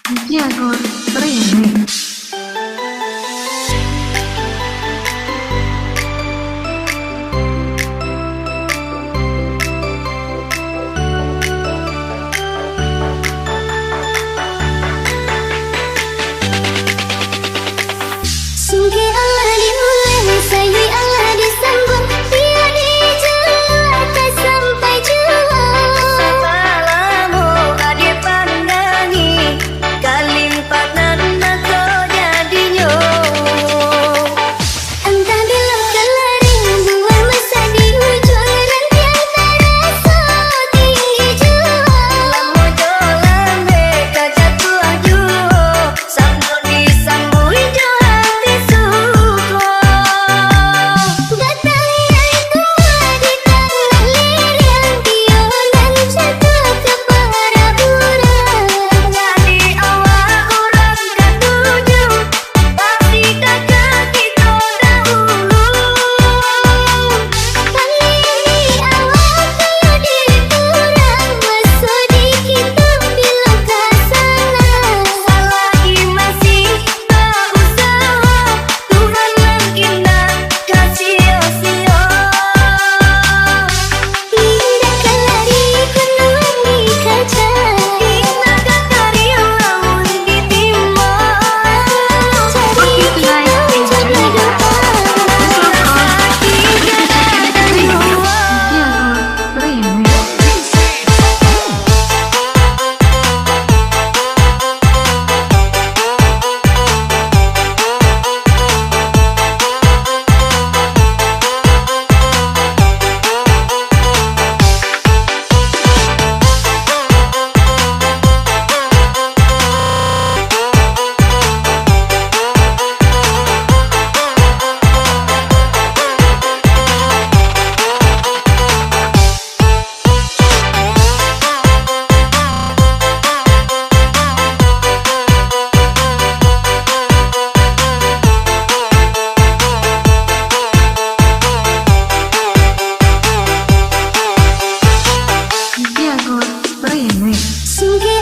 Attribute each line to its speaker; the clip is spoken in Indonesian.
Speaker 1: Jangan, remix.
Speaker 2: Sungguh Allah dimulai, saya Allah disambung, dia dijual tak sampai jual.
Speaker 3: Sapalamu ade pandangi, kalimpanan nato jadinya.
Speaker 2: Entah bila kelaring, buah masa di ujung rantian terasa tinggi jual.
Speaker 3: Lamu jolambe kaca tua juo, sambut disambui jo hati suko.
Speaker 2: Batangnya itu di tangan lirian, pionan jatuh ke para urang.
Speaker 3: Jadi awak urang katuju, pasti kakak kita dahulu.
Speaker 2: Kali ini awak kalau dikurang, masuk di kita bila kasana.
Speaker 3: Selagi masih berusaha, Tuhan mungkinlah kasih sia.
Speaker 2: Indah kelari penuhi kaca,
Speaker 3: Indah kakari lamun ditimbang.
Speaker 2: cari kita jaga doa.
Speaker 3: Sakik dari awak.
Speaker 1: Jangan, remix. Jangan, remix.
Speaker 2: Sungguh